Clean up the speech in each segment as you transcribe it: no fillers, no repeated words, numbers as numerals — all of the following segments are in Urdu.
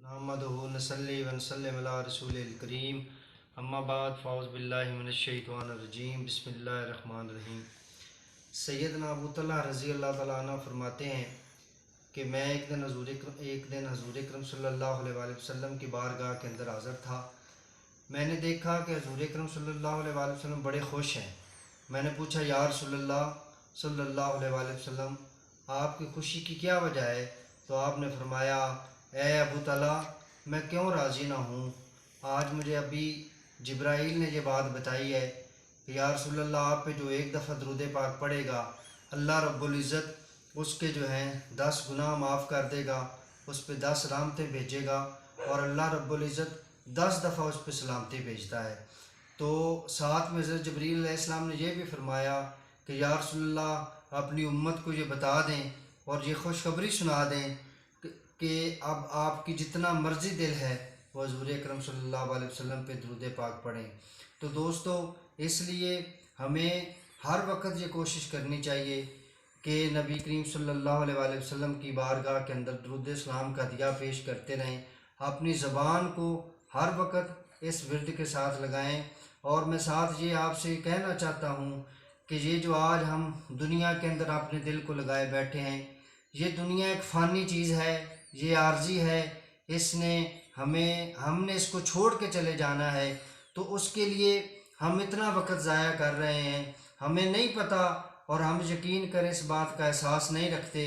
نحمدہ نصلی ونسلم علی رسول الکریم اما بعد فاعوذ باللہ من الشیطان الرجیم بسم اللہ الرحمن الرحیم۔ سیدنا ابو طلحہ رضی اللہ تعالیٰ عنہ فرماتے ہیں کہ میں ایک دن حضور اکرم صلی اللہ علیہ وآلہ وسلم کی بارگاہ کے اندر حاضر تھا۔ میں نے دیکھا کہ حضور اکرم صلی اللہ علیہ وآلہ وسلم بڑے خوش ہیں۔ میں نے پوچھا یا رسول اللہ صلی اللہ علیہ وآلہ وسلم آپ کی خوشی کی کیا وجہ ہے؟ تو آپ نے فرمایا اے ابو طلحہ میں کیوں راضی نہ ہوں، آج مجھے ابھی جبرائیل نے یہ بات بتائی ہے کہ یا رسول اللہ آپ پہ جو ایک دفعہ درود پاک پڑھے گا اللہ رب العزت اس کے جو ہیں 10 گناہ معاف کر دے گا، اس پہ 10 رحمتیں بھیجے گا اور اللہ رب العزت 10 دفعہ اس پہ سلامتی بھیجتا ہے۔ تو ساتھ میں حضرت جبریل علیہ السلام نے یہ بھی فرمایا کہ یا رسول اللہ اپنی امت کو یہ بتا دیں اور یہ خوشخبری سنا دیں کہ اب آپ کی جتنا مرضی دل ہے وہ حضور اکرم صلی اللہ علیہ وسلم پہ درود پاک پڑھیں۔ تو دوستو اس لیے ہمیں ہر وقت یہ کوشش کرنی چاہیے کہ نبی کریم صلی اللہ علیہ وآلہ وسلم کی بارگاہ کے اندر درود اسلام کا عطیہ پیش کرتے رہیں، اپنی زبان کو ہر وقت اس ورد کے ساتھ لگائیں۔ اور میں ساتھ یہ آپ سے کہنا چاہتا ہوں کہ یہ جو آج ہم دنیا کے اندر اپنے دل کو لگائے بیٹھے ہیں، یہ دنیا ایک فانی چیز ہے، یہ عارضی ہے، ہم نے اس کو چھوڑ کے چلے جانا ہے۔ تو اس کے لیے ہم اتنا وقت ضائع کر رہے ہیں، ہمیں نہیں پتہ اور ہم یقین کریں اس بات کا احساس نہیں رکھتے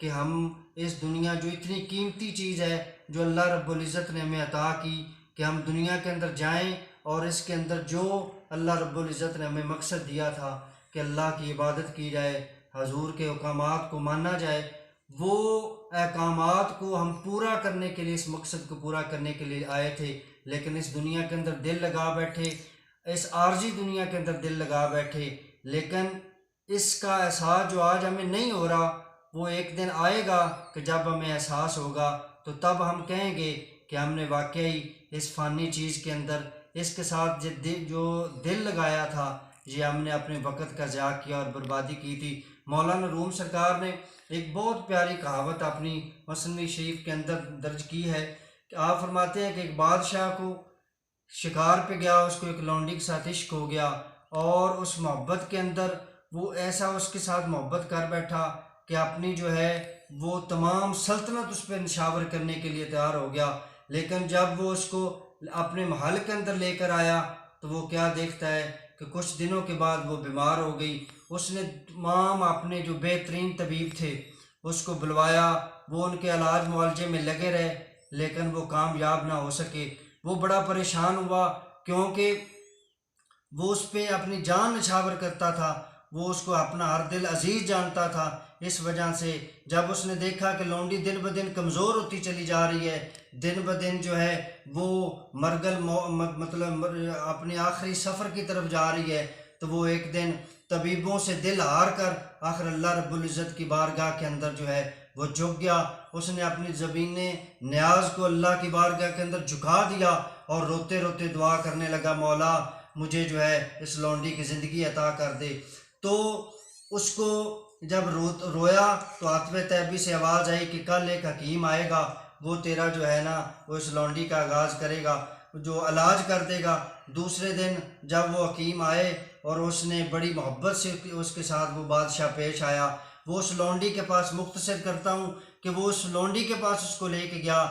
کہ ہم اس دنیا جو اتنی قیمتی چیز ہے جو اللہ رب العزت نے ہمیں عطا کی کہ ہم دنیا کے اندر جائیں اور اس کے اندر جو اللہ رب العزت نے ہمیں مقصد دیا تھا کہ اللہ کی عبادت کی جائے، حضور کے احکامات کو مانا جائے، وہ احکامات کو ہم پورا کرنے کے لیے، اس مقصد کو پورا کرنے کے لیے آئے تھے، لیکن اس دنیا کے اندر دل لگا بیٹھے، اس عارضی دنیا کے اندر دل لگا بیٹھے۔ لیکن اس کا احساس جو آج ہمیں نہیں ہو رہا وہ ایک دن آئے گا کہ جب ہمیں احساس ہوگا تو تب ہم کہیں گے کہ ہم نے واقعی اس فانی چیز کے اندر اس کے ساتھ جو دل لگایا تھا یہ ہم نے اپنے وقت کا ضیاع کیا اور بربادی کی تھی۔ مولانا روم سرکار نے ایک بہت پیاری کہاوت اپنی مثنوی شریف کے اندر درج کی ہے کہ آپ فرماتے ہیں کہ ایک بادشاہ کو شکار پہ گیا، اس کو ایک لونڈی کے ساتھ عشق ہو گیا اور اس محبت کے اندر وہ ایسا اس کے ساتھ محبت کر بیٹھا کہ اپنی جو ہے وہ تمام سلطنت اس پہ نشاور کرنے کے لیے تیار ہو گیا۔ لیکن جب وہ اس کو اپنے محل کے اندر لے کر آیا تو وہ کیا دیکھتا ہے کہ کچھ دنوں کے بعد وہ بیمار ہو گئی۔ اس نے تمام اپنے جو بہترین طبیب تھے اس کو بلوایا، وہ ان کے علاج معالجے میں لگے رہے لیکن وہ کامیاب نہ ہو سکے۔ وہ بڑا پریشان ہوا کیونکہ وہ اس پہ اپنی جان نچھاور کرتا تھا، وہ اس کو اپنا ہر دل عزیز جانتا تھا۔ اس وجہ سے جب اس نے دیکھا کہ لونڈی دن بدن کمزور ہوتی چلی جا رہی ہے، دن بدن جو ہے وہ مطلب اپنے آخری سفر کی طرف جا رہی ہے، تو وہ ایک دن طبیبوں سے دل ہار کر آخر اللہ رب العزت کی بارگاہ کے اندر جو ہے وہ جھک گیا۔ اس نے اپنی زمین نیاز کو اللہ کی بارگاہ کے اندر جھکا دیا اور روتے روتے دعا کرنے لگا، مولا مجھے جو ہے اس لونڈی کی زندگی عطا کر دے۔ تو اس کو جب رویا تو عاطف طیبی سے آواز آئی کہ کل ایک حکیم آئے گا، وہ تیرا جو ہے نا وہ اس لونڈی کا آغاز کرے گا، جو علاج کر دے گا۔ دوسرے دن جب وہ حکیم آئے اور اس نے بڑی محبت سے اس کے ساتھ وہ بادشاہ پیش آیا، وہ اس لونڈی کے پاس، مختصر کرتا ہوں کہ وہ اس لونڈی کے پاس اس کو لے کے گیا۔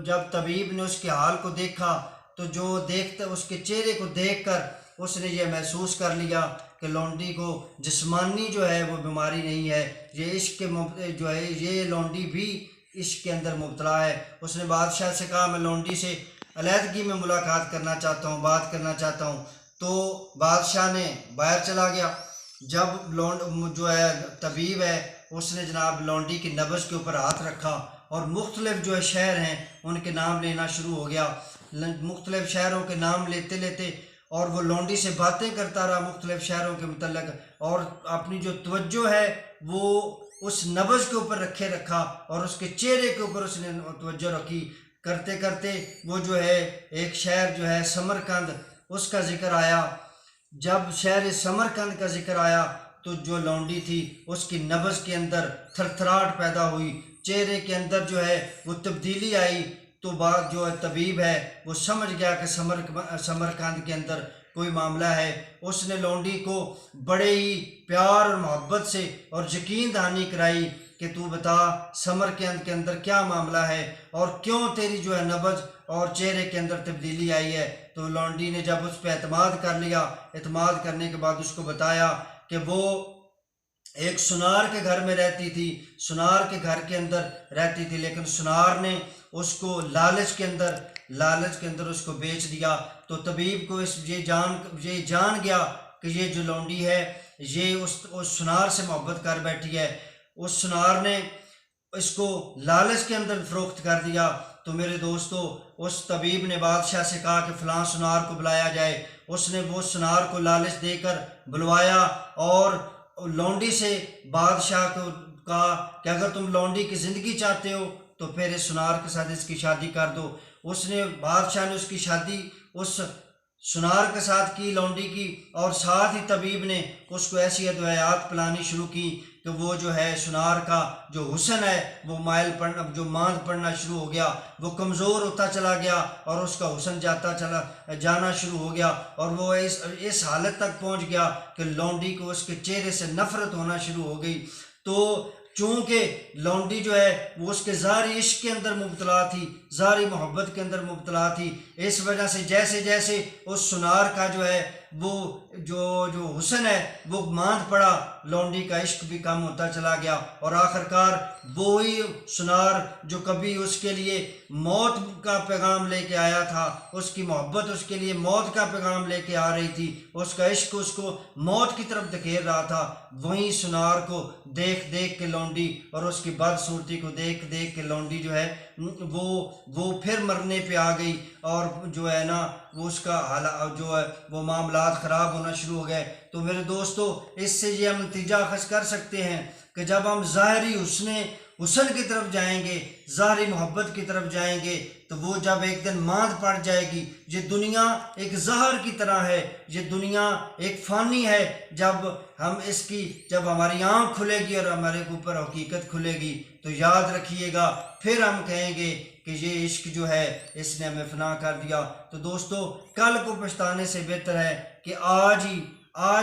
جب طبیب نے اس کے حال کو دیکھا تو جو دیکھتا اس کے چہرے کو دیکھ کر اس نے یہ محسوس کر لیا کہ لونڈی کو جسمانی جو ہے وہ بیماری نہیں ہے، یہ عشق جو ہے یہ لونڈی بھی عشق کے اندر مبتلا ہے۔ اس نے بادشاہ سے کہا میں لونڈی سے علیحدگی میں ملاقات کرنا چاہتا ہوں، بات کرنا چاہتا ہوں۔ تو بادشاہ نے باہر چلا گیا۔ جب جو ہے طبیب ہے اس نے جناب لونڈی کی نبض کے اوپر ہاتھ رکھا اور مختلف جو ہے شہر ہیں ان کے نام لینا شروع ہو گیا، مختلف شہروں کے نام لیتے لیتے اور وہ لونڈی سے باتیں کرتا رہا مختلف شہروں کے متعلق، اور اپنی جو توجہ ہے وہ اس نبض کے اوپر رکھا اور اس کے چہرے کے اوپر اس نے توجہ رکھی۔ کرتے کرتے وہ جو ہے ایک شہر جو ہے سمرقند، اس کا ذکر آیا۔ جب شہر سمرقند کا ذکر آیا تو جو لونڈی تھی اس کی نبض کے اندر تھر تھراہٹ پیدا ہوئی، چہرے کے اندر جو ہے وہ تبدیلی آئی تو بات جو ہے طبیب ہے وہ سمجھ گیا کہ سمرقند کے اندر کوئی معاملہ ہے. اس نے لونڈی کو بڑے ہی پیار اور محبت سے اور یقین دہانی کرائی کہ تو بتا سمرقند کے اندر کیا معاملہ ہے اور کیوں تیری جو ہے نبض اور چہرے کے اندر تبدیلی آئی ہے. تو لونڈی نے جب اس پہ اعتماد کر لیا، اعتماد کرنے کے بعد اس کو بتایا کہ وہ ایک سنار کے گھر میں رہتی تھی، سنار کے گھر کے اندر رہتی تھی، لیکن سنار نے اس کو لالچ کے اندر اس کو بیچ دیا. تو طبیب کو یہ جان گیا کہ یہ جو لونڈی ہے یہ اس سنار سے محبت کر بیٹھی ہے. اس سنار نے اس کو لالچ کے اندر فروخت کر دیا. تو میرے دوستو اس طبیب نے بادشاہ سے کہا کہ فلاں سنار کو بلایا جائے. اس نے وہ سنار کو لالچ دے کر بلوایا اور لونڈی سے بادشاہ کو کہا کہ اگر تم لونڈی کی زندگی چاہتے ہو تو پھر اس سنار کے ساتھ اس کی شادی کر دو. بادشاہ نے اس کی شادی اس سنار کے ساتھ کی، لونڈی کی، اور ساتھ ہی طبیب نے اس کو ایسی ادویات پلانی شروع کی کہ وہ جو ہے سنار کا جو حسن ہے وہ ماند پڑنا شروع ہو گیا، وہ کمزور ہوتا چلا گیا اور اس کا حسن جانا شروع ہو گیا، اور وہ اس حالت تک پہنچ گیا کہ لونڈی کو اس کے چہرے سے نفرت ہونا شروع ہو گئی. تو چونکہ لونڈی جو ہے وہ اس کے ظاہری عشق کے اندر مبتلا تھی، ظاہری محبت کے اندر مبتلا تھی، اس وجہ سے جیسے جیسے اس سنار کا جو ہے وہ جو حسن ہے وہ ماند پڑا، لونڈی کا عشق بھی کم ہوتا چلا گیا، اور آخرکار وہی سنار جو کبھی اس کے لیے موت کا پیغام لے کے آیا تھا، اس کی محبت اس کے لیے موت کا پیغام لے کے آ رہی تھی، اس کا عشق اس کو موت کی طرف دھکیل رہا تھا، وہیں سنار کو دیکھ دیکھ کے لونڈی اور اس کی بدصورتی کو دیکھ دیکھ کے لونڈی جو ہے وہ پھر مرنے پہ آ گئی، اور جو ہے نا وہ اس کا جو ہے وہ معاملات خراب ہونا شروع ہو گئے. تو میرے دوستو اس سے یہ ہم نتیجہ اخذ کر سکتے ہیں کہ جب ہم ظاہری حسن کی طرف جائیں گے، ظاہری محبت کی طرف جائیں گے، تو وہ جب ایک دن ماند پڑ جائے گی. یہ دنیا ایک زہر کی طرح ہے، یہ دنیا ایک فانی ہے. جب ہماری آنکھ کھلے گی اور ہمارے اوپر حقیقت کھلے گی تو یاد رکھیے گا پھر ہم کہیں گے کہ یہ عشق جو ہے اس نے ہمیں فنا کر دیا. تو دوستو کل کو پچھتانے سے بہتر ہے کہ آج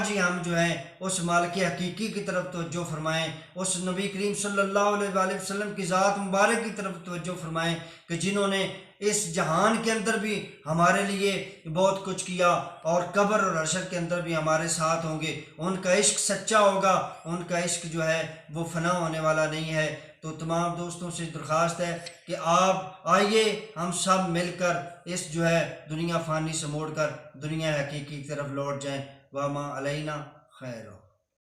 ہی ہم جو ہیں اس مالک حقیقی کی طرف توجہ فرمائیں، اس نبی کریم صلی اللہ علیہ وآلہ وسلم کی ذات مبارک کی طرف توجہ فرمائیں کہ جنہوں نے اس جہان کے اندر بھی ہمارے لیے بہت کچھ کیا اور قبر اور حشر کے اندر بھی ہمارے ساتھ ہوں گے. ان کا عشق سچا ہوگا، ان کا عشق جو ہے وہ فنا ہونے والا نہیں ہے. تو تمام دوستوں سے درخواست ہے کہ آپ آئیے ہم سب مل کر اس جو ہے دنیا فانی سے موڑ کر دنیا حقیقی کی طرف لوٹ جائیں. وما علینا خیر.